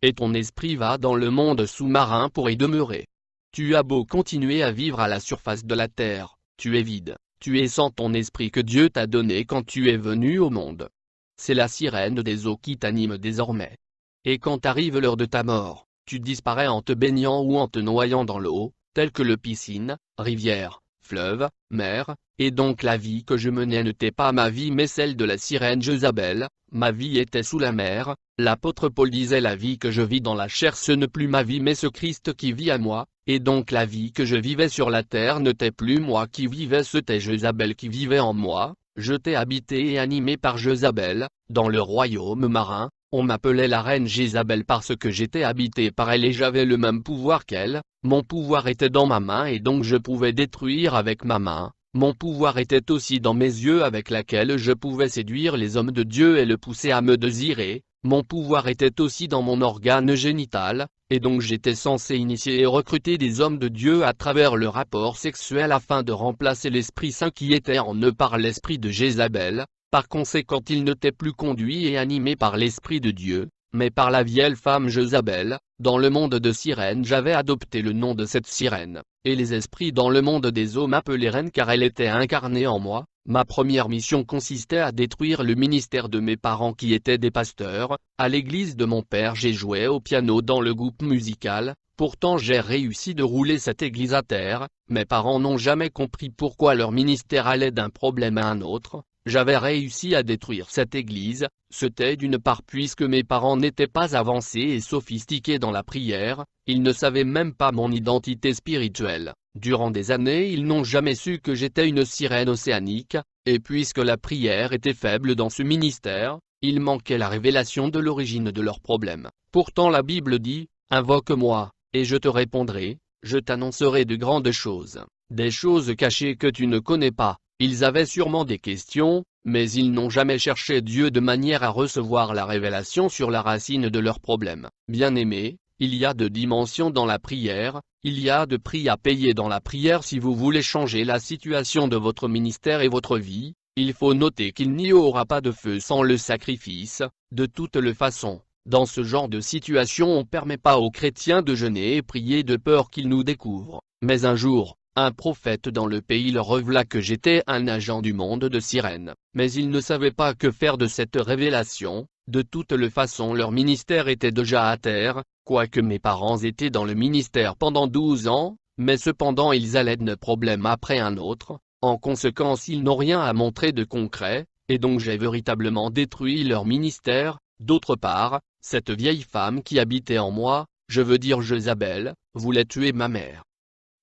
et ton esprit va dans le monde sous-marin pour y demeurer. Tu as beau continuer à vivre à la surface de la terre, tu es vide, tu es sans ton esprit que Dieu t'a donné quand tu es venu au monde. C'est la sirène des eaux qui t'anime désormais. Et quand arrive l'heure de ta mort, tu disparais en te baignant ou en te noyant dans l'eau, telle que le piscine, rivière, fleuve, mer, et donc la vie que je menais n'était pas ma vie mais celle de la sirène Jézabel. Ma vie était sous la mer. L'apôtre Paul disait la vie que je vis dans la chair ce n'est plus ma vie mais ce Christ qui vit à moi, et donc la vie que je vivais sur la terre n'était plus moi qui vivais c'était Jézabel qui vivait en moi. J'étais habité et animé par Jézabel, dans le royaume marin, On m'appelait la reine Jézabel parce que j'étais habité par elle et j'avais le même pouvoir qu'elle. Mon pouvoir était dans ma main et donc je pouvais détruire avec ma main. Mon pouvoir était aussi dans mes yeux avec laquelle je pouvais séduire les hommes de Dieu et le pousser à me désirer. Mon pouvoir était aussi dans mon organe génital, et donc j'étais censé initier et recruter des hommes de Dieu à travers le rapport sexuel afin de remplacer l'Esprit Saint qui était en eux par l'esprit de Jézabel. Par conséquent ils n'étaient plus conduits et animés par l'Esprit de Dieu, mais par la vieille femme Jézabel. Dans le monde de sirène j'avais adopté le nom de cette sirène, et les esprits dans le monde des eaux m'appelaient reine car elle était incarnée en moi. Ma première mission consistait à détruire le ministère de mes parents qui étaient des pasteurs. À l'église de mon père j'ai joué au piano dans le groupe musical, pourtant j'ai réussi de rouler cette église à terre. Mes parents n'ont jamais compris pourquoi leur ministère allait d'un problème à un autre. J'avais réussi à détruire cette église, c'était d'une part puisque mes parents n'étaient pas avancés et sophistiqués dans la prière, ils ne savaient même pas mon identité spirituelle. Durant des années ils n'ont jamais su que j'étais une sirène océanique, et puisque la prière était faible dans ce ministère, il manquait la révélation de l'origine de leurs problèmes. Pourtant la Bible dit, « Invoque-moi, et je te répondrai, je t'annoncerai de grandes choses, des choses cachées que tu ne connais pas. » Ils avaient sûrement des questions, mais ils n'ont jamais cherché Dieu de manière à recevoir la révélation sur la racine de leurs problèmes. Bien-aimés, il y a 2 dimensions dans la prière, il y a 2 prix à payer dans la prière si vous voulez changer la situation de votre ministère et votre vie. Il faut noter qu'il n'y aura pas de feu sans le sacrifice, de toutes les façons. Dans ce genre de situation on ne permet pas aux chrétiens de jeûner et prier de peur qu'ils nous découvrent. Mais un jour, un prophète dans le pays leur révéla que j'étais un agent du monde de sirène, mais ils ne savaient pas que faire de cette révélation. De toutes les façons leur ministère était déjà à terre, quoique mes parents étaient dans le ministère pendant 12 ans, mais cependant ils allaient d'un problème après un autre. En conséquence ils n'ont rien à montrer de concret, et donc j'ai véritablement détruit leur ministère. D'autre part, cette vieille femme qui habitait en moi, je veux dire Jézabel, voulait tuer ma mère.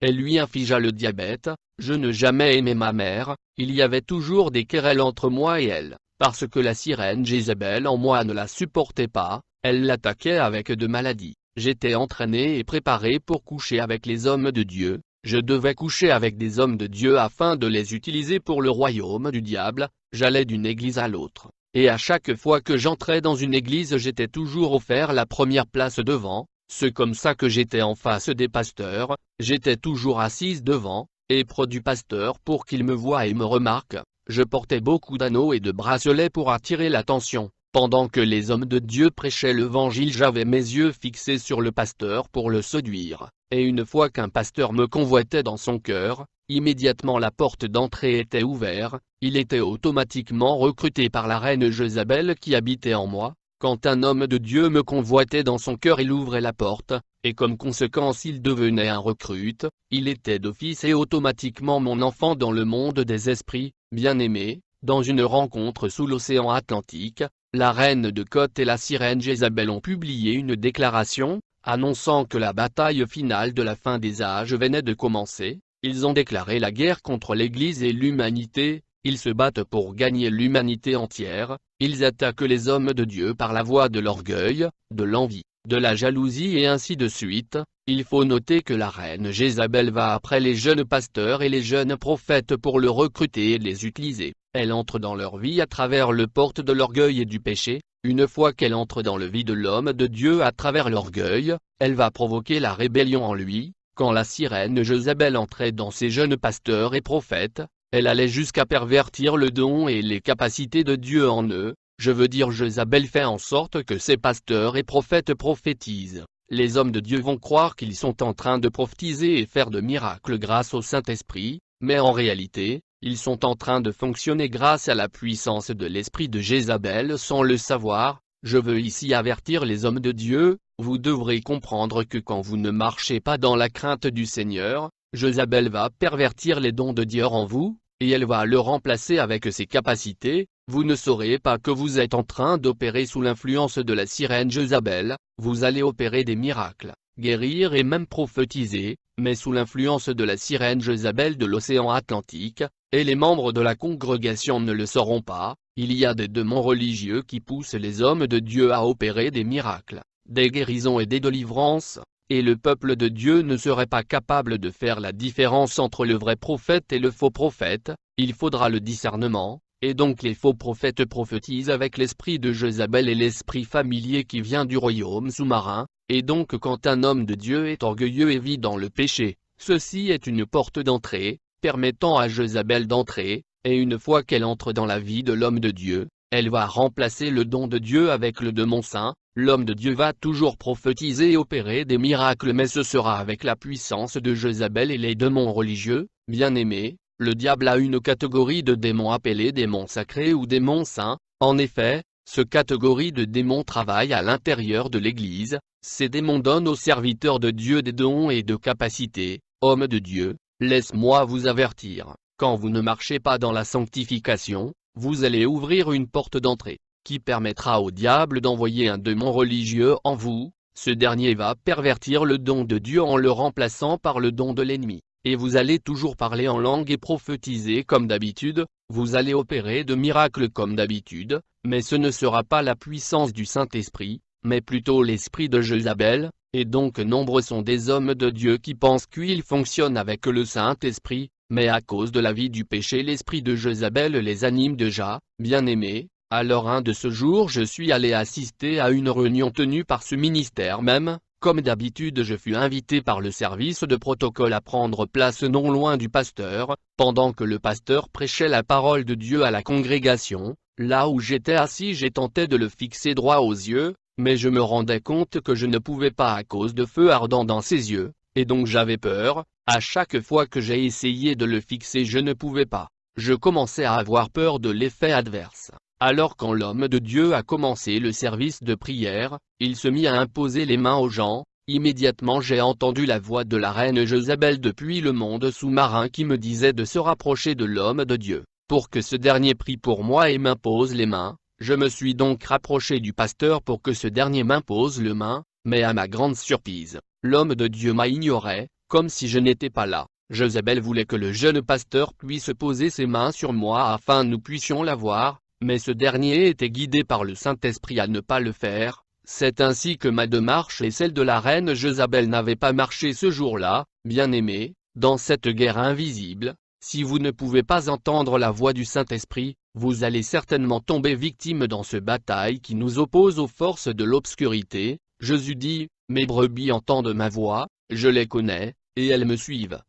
Elle lui infligea le diabète. Je n'ai jamais aimé ma mère, il y avait toujours des querelles entre moi et elle, parce que la sirène Jézabel en moi ne la supportait pas, elle l'attaquait avec de maladies. J'étais entraîné et préparé pour coucher avec les hommes de Dieu, je devais coucher avec des hommes de Dieu afin de les utiliser pour le royaume du diable. J'allais d'une église à l'autre, et à chaque fois que j'entrais dans une église j'étais toujours offert la première place devant. C'est comme ça que j'étais en face des pasteurs, j'étais toujours assise devant, et près du pasteur pour qu'il me voie et me remarque. Je portais beaucoup d'anneaux et de bracelets pour attirer l'attention. Pendant que les hommes de Dieu prêchaient l'évangile j'avais mes yeux fixés sur le pasteur pour le séduire, et une fois qu'un pasteur me convoitait dans son cœur, immédiatement la porte d'entrée était ouverte, il était automatiquement recruté par la reine Jézabel qui habitait en moi. Quand un homme de Dieu me convoitait dans son cœur il ouvrait la porte, et comme conséquence il devenait un recrute, il était d'office et automatiquement mon enfant dans le monde des esprits. Bien-aimé, dans une rencontre sous l'océan Atlantique, la reine de Côte et la sirène Jézabel ont publié une déclaration, annonçant que la bataille finale de la fin des âges venait de commencer. Ils ont déclaré la guerre contre l'Église et l'humanité. Ils se battent pour gagner l'humanité entière, ils attaquent les hommes de Dieu par la voie de l'orgueil, de l'envie, de la jalousie et ainsi de suite. Il faut noter que la reine Jézabel va après les jeunes pasteurs et les jeunes prophètes pour le recruter et les utiliser. Elle entre dans leur vie à travers le porte de l'orgueil et du péché. Une fois qu'elle entre dans le vie de l'homme de Dieu à travers l'orgueil, elle va provoquer la rébellion en lui. Quand la sirène Jézabel entrait dans ces jeunes pasteurs et prophètes, elle allait jusqu'à pervertir le don et les capacités de Dieu en eux. Je veux dire Jézabel fait en sorte que ces pasteurs et prophètes prophétisent. Les hommes de Dieu vont croire qu'ils sont en train de prophétiser et faire de miracles grâce au Saint-Esprit, mais en réalité, ils sont en train de fonctionner grâce à la puissance de l'esprit de Jézabel sans le savoir. Je veux ici avertir les hommes de Dieu, vous devrez comprendre que quand vous ne marchez pas dans la crainte du Seigneur, Jézabel va pervertir les dons de Dieu en vous, et elle va le remplacer avec ses capacités. Vous ne saurez pas que vous êtes en train d'opérer sous l'influence de la sirène Jézabel, vous allez opérer des miracles, guérir et même prophétiser, mais sous l'influence de la sirène Jézabel de l'océan Atlantique, et les membres de la congrégation ne le sauront pas. il y a des démons religieux qui poussent les hommes de Dieu à opérer des miracles, des guérisons et des délivrances, et le peuple de Dieu ne serait pas capable de faire la différence entre le vrai prophète et le faux prophète. Il faudra le discernement, et donc les faux prophètes prophétisent avec l'esprit de Jézabel et l'esprit familier qui vient du royaume sous-marin, et donc quand un homme de Dieu est orgueilleux et vit dans le péché, ceci est une porte d'entrée, permettant à Jézabel d'entrer, et une fois qu'elle entre dans la vie de l'homme de Dieu, elle va remplacer le don de Dieu avec le démon saint. L'homme de Dieu va toujours prophétiser et opérer des miracles, mais ce sera avec la puissance de Jézabel et les démons religieux. Bien-aimés, le diable a une catégorie de démons appelés démons sacrés ou démons saints. En effet, ce catégorie de démons travaille à l'intérieur de l'Église. Ces démons donnent aux serviteurs de Dieu des dons et de capacités. Hommes de Dieu, laisse-moi vous avertir, quand vous ne marchez pas dans la sanctification, vous allez ouvrir une porte d'entrée, qui permettra au diable d'envoyer un démon religieux en vous. Ce dernier va pervertir le don de Dieu en le remplaçant par le don de l'ennemi, et vous allez toujours parler en langue et prophétiser comme d'habitude, vous allez opérer de miracles comme d'habitude, mais ce ne sera pas la puissance du Saint-Esprit, mais plutôt l'esprit de Jézabel, et donc nombreux sont des hommes de Dieu qui pensent qu'ils fonctionnent avec le Saint-Esprit, mais à cause de la vie du péché l'esprit de Jézabel les anime déjà. Bien-aimés, alors un de ce jour je suis allé assister à une réunion tenue par ce ministère même. Comme d'habitude je fus invité par le service de protocole à prendre place non loin du pasteur, pendant que le pasteur prêchait la parole de Dieu à la congrégation. Là où j'étais assis j'ai tenté de le fixer droit aux yeux, mais je me rendais compte que je ne pouvais pas à cause de feu ardent dans ses yeux, et donc j'avais peur. À chaque fois que j'ai essayé de le fixer je ne pouvais pas. Je commençais à avoir peur de l'effet adverse. Alors quand l'homme de Dieu a commencé le service de prière, il se mit à imposer les mains aux gens. Immédiatement j'ai entendu la voix de la reine Jézabel depuis le monde sous-marin qui me disait de se rapprocher de l'homme de Dieu, pour que ce dernier prie pour moi et m'impose les mains. Je me suis donc rapproché du pasteur pour que ce dernier m'impose les mains, mais à ma grande surprise, l'homme de Dieu m'a ignoré, comme si je n'étais pas là. Jézabel voulait que le jeune pasteur puisse poser ses mains sur moi afin que nous puissions la voir, mais ce dernier était guidé par le Saint-Esprit à ne pas le faire. C'est ainsi que ma démarche et celle de la reine Jézabel n'avaient pas marché ce jour-là. Bien-aimés, dans cette guerre invisible, si vous ne pouvez pas entendre la voix du Saint-Esprit, vous allez certainement tomber victime dans ce bataille qui nous oppose aux forces de l'obscurité. Jésus dit, « Mes brebis entendent ma voix, je les connais, et elles me suivent. »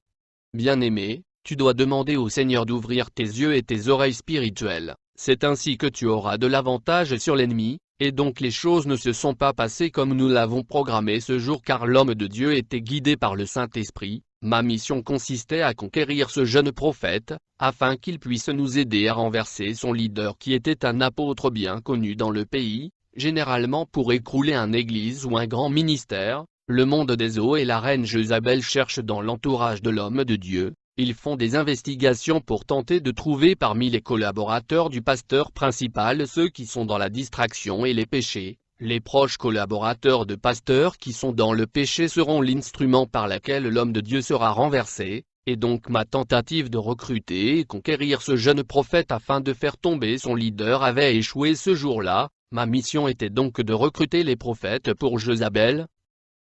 Bien-aimé, tu dois demander au Seigneur d'ouvrir tes yeux et tes oreilles spirituelles. C'est ainsi que tu auras de l'avantage sur l'ennemi, et donc les choses ne se sont pas passées comme nous l'avons programmé ce jour car l'homme de Dieu était guidé par le Saint-Esprit. Ma mission consistait à conquérir ce jeune prophète, afin qu'il puisse nous aider à renverser son leader qui était un apôtre bien connu dans le pays. Généralement pour écrouler une église ou un grand ministère, le monde des eaux et la reine Jézabel cherchent dans l'entourage de l'homme de Dieu. Ils font des investigations pour tenter de trouver parmi les collaborateurs du pasteur principal ceux qui sont dans la distraction et les péchés. Les proches collaborateurs de pasteurs qui sont dans le péché seront l'instrument par lequel l'homme de Dieu sera renversé, et donc ma tentative de recruter et conquérir ce jeune prophète afin de faire tomber son leader avait échoué ce jour-là. Ma mission était donc de recruter les prophètes pour Jézabel.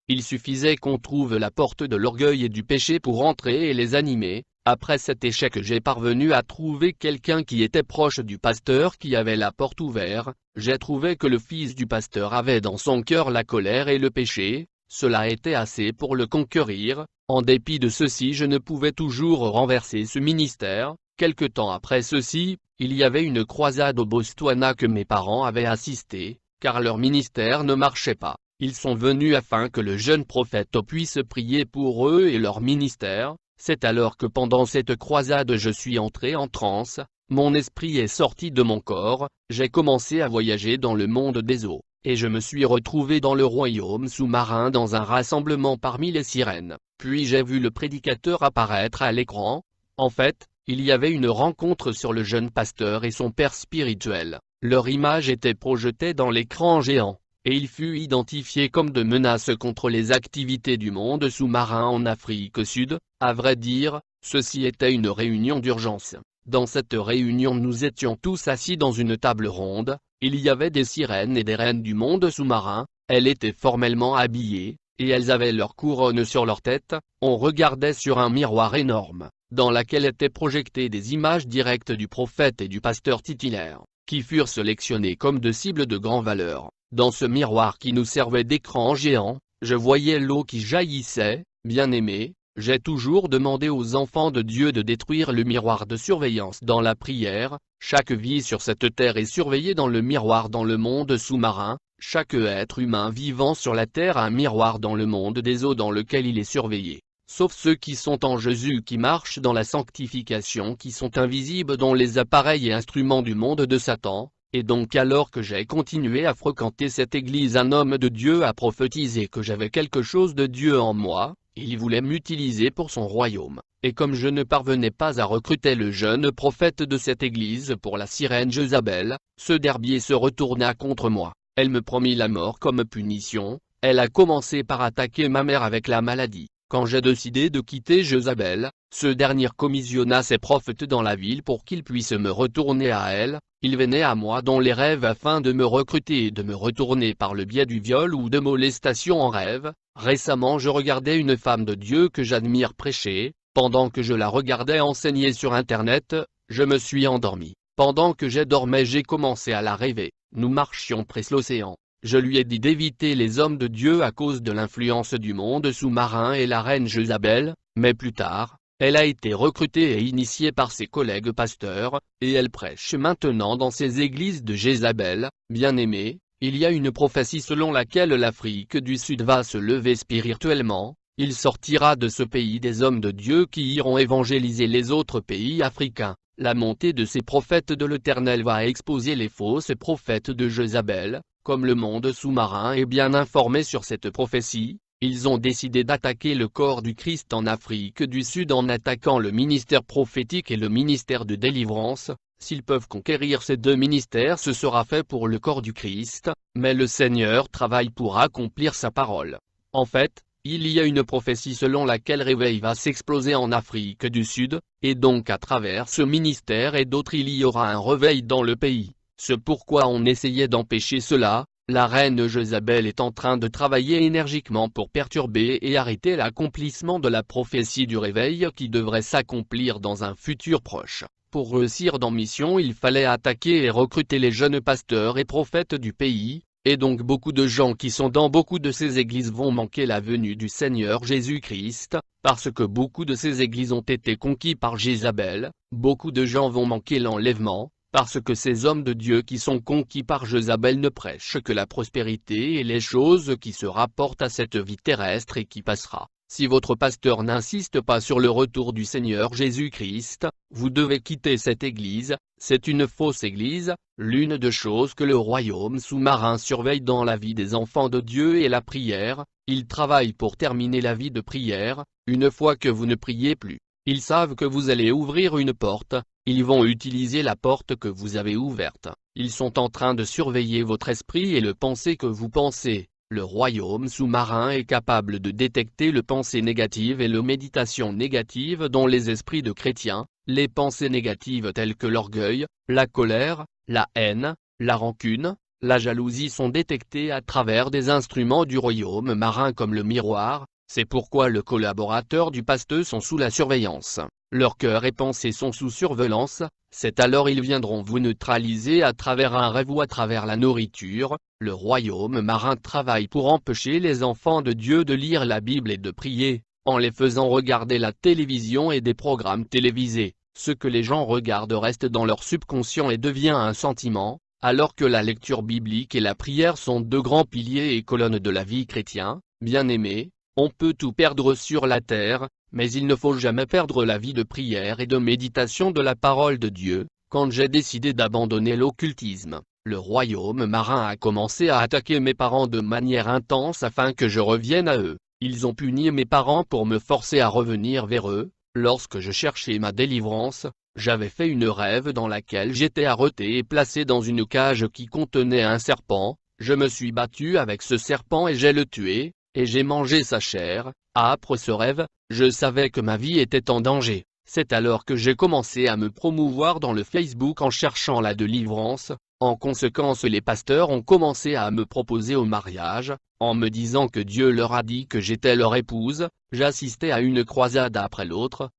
Il suffisait qu'on trouve la porte de l'orgueil et du péché pour entrer et les animer. Après cet échec j'ai parvenu à trouver quelqu'un qui était proche du pasteur qui avait la porte ouverte. J'ai trouvé que le fils du pasteur avait dans son cœur la colère et le péché. Cela était assez pour le conquérir. En dépit de ceci je ne pouvais toujours renverser ce ministère. Quelque temps après ceci, il y avait une croisade au Botswana que mes parents avaient assisté, car leur ministère ne marchait pas. Ils sont venus afin que le jeune prophète puisse prier pour eux et leur ministère. C'est alors que pendant cette croisade je suis entré en transe, mon esprit est sorti de mon corps, j'ai commencé à voyager dans le monde des eaux, et je me suis retrouvé dans le royaume sous-marin dans un rassemblement parmi les sirènes. Puis j'ai vu le prédicateur apparaître à l'écran. En fait, il y avait une rencontre sur le jeune pasteur et son père spirituel. Leur image était projetée dans l'écran géant, et il fut identifié comme de menaces contre les activités du monde sous-marin en Afrique Sud. À vrai dire, ceci était une réunion d'urgence. Dans cette réunion nous étions tous assis dans une table ronde, il y avait des sirènes et des reines du monde sous-marin, elles étaient formellement habillées, et elles avaient leur couronne sur leur tête, on regardait sur un miroir énorme, dans laquelle étaient projetées des images directes du prophète et du pasteur titulaire, qui furent sélectionnés comme de cibles de grande valeur. Dans ce miroir qui nous servait d'écran géant, je voyais l'eau qui jaillissait. Bien-aimé, j'ai toujours demandé aux enfants de Dieu de détruire le miroir de surveillance dans la prière. Chaque vie sur cette terre est surveillée dans le miroir dans le monde sous-marin. Chaque être humain vivant sur la terre a un miroir dans le monde des eaux dans lequel il est surveillé. Sauf ceux qui sont en Jésus, qui marchent dans la sanctification, qui sont invisibles dans les appareils et instruments du monde de Satan. Et donc alors que j'ai continué à fréquenter cette église, un homme de Dieu a prophétisé que j'avais quelque chose de Dieu en moi. Il voulait m'utiliser pour son royaume, et comme je ne parvenais pas à recruter le jeune prophète de cette église pour la sirène Jézabel, ce derbier se retourna contre moi. Elle me promit la mort comme punition. Elle a commencé par attaquer ma mère avec la maladie. Quand j'ai décidé de quitter Jézabel, ce dernier commissionna ses prophètes dans la ville pour qu'ils puissent me retourner à elle. Ils venaient à moi dans les rêves afin de me recruter et de me retourner par le biais du viol ou de molestation en rêve. Récemment je regardais une femme de Dieu que j'admire prêcher. Pendant que je la regardais enseigner sur internet, je me suis endormi. Pendant que je dormais j'ai commencé à la rêver. Nous marchions près de l'océan. Je lui ai dit d'éviter les hommes de Dieu à cause de l'influence du monde sous-marin et la reine Jézabel, mais plus tard, elle a été recrutée et initiée par ses collègues pasteurs, et elle prêche maintenant dans ses églises de Jézabel. Bien-aimé, il y a une prophétie selon laquelle l'Afrique du Sud va se lever spirituellement. Il sortira de ce pays des hommes de Dieu qui iront évangéliser les autres pays africains. La montée de ces prophètes de l'Éternel va exposer les fausses prophètes de Jézabel. Comme le monde sous-marin est bien informé sur cette prophétie, ils ont décidé d'attaquer le corps du Christ en Afrique du Sud en attaquant le ministère prophétique et le ministère de délivrance. S'ils peuvent conquérir ces deux ministères, ce sera fait pour le corps du Christ, mais le Seigneur travaille pour accomplir sa parole. En fait, il y a une prophétie selon laquelle réveil va s'exploser en Afrique du Sud, et donc à travers ce ministère et d'autres il y aura un réveil dans le pays. C'est pourquoi on essayait d'empêcher cela. La reine Jézabel est en train de travailler énergiquement pour perturber et arrêter l'accomplissement de la prophétie du réveil qui devrait s'accomplir dans un futur proche. Pour réussir dans mission, il fallait attaquer et recruter les jeunes pasteurs et prophètes du pays, et donc beaucoup de gens qui sont dans beaucoup de ces églises vont manquer la venue du Seigneur Jésus-Christ, parce que beaucoup de ces églises ont été conquises par Jézabel. Beaucoup de gens vont manquer l'enlèvement, parce que ces hommes de Dieu qui sont conquis par Jézabel ne prêchent que la prospérité et les choses qui se rapportent à cette vie terrestre et qui passera. Si votre pasteur n'insiste pas sur le retour du Seigneur Jésus-Christ, vous devez quitter cette église. C'est une fausse église. L'une des choses que le royaume sous-marin surveille dans la vie des enfants de Dieu est la prière. Ils travaillent pour terminer la vie de prière. Une fois que vous ne priez plus, ils savent que vous allez ouvrir une porte. Ils vont utiliser la porte que vous avez ouverte. Ils sont en train de surveiller votre esprit et le penser que vous pensez. Le royaume sous-marin est capable de détecter le pensée négative et le méditation négative dans les esprits de chrétiens. Les pensées négatives telles que l'orgueil, la colère, la haine, la rancune, la jalousie sont détectées à travers des instruments du royaume marin comme le miroir. C'est pourquoi les collaborateurs du pasteur sont sous la surveillance. Leurs cœurs et pensées sont sous surveillance. C'est alors ils viendront vous neutraliser à travers un rêve ou à travers la nourriture. Le royaume marin travaille pour empêcher les enfants de Dieu de lire la Bible et de prier, en les faisant regarder la télévision et des programmes télévisés. Ce que les gens regardent reste dans leur subconscient et devient un sentiment, alors que la lecture biblique et la prière sont deux grands piliers et colonnes de la vie chrétienne. Bien-aimés, on peut tout perdre sur la terre, mais il ne faut jamais perdre la vie de prière et de méditation de la parole de Dieu. Quand j'ai décidé d'abandonner l'occultisme, le royaume marin a commencé à attaquer mes parents de manière intense afin que je revienne à eux. Ils ont puni mes parents pour me forcer à revenir vers eux. Lorsque je cherchais ma délivrance, j'avais fait une rêve dans laquelle j'étais arrêté et placé dans une cage qui contenait un serpent. Je me suis battu avec ce serpent et j'ai le tué, et j'ai mangé sa chair. Après ce rêve, je savais que ma vie était en danger. C'est alors que j'ai commencé à me promouvoir dans le Facebook en cherchant la délivrance. En conséquence, les pasteurs ont commencé à me proposer au mariage, en me disant que Dieu leur a dit que j'étais leur épouse. J'assistais à une croisade après l'autre,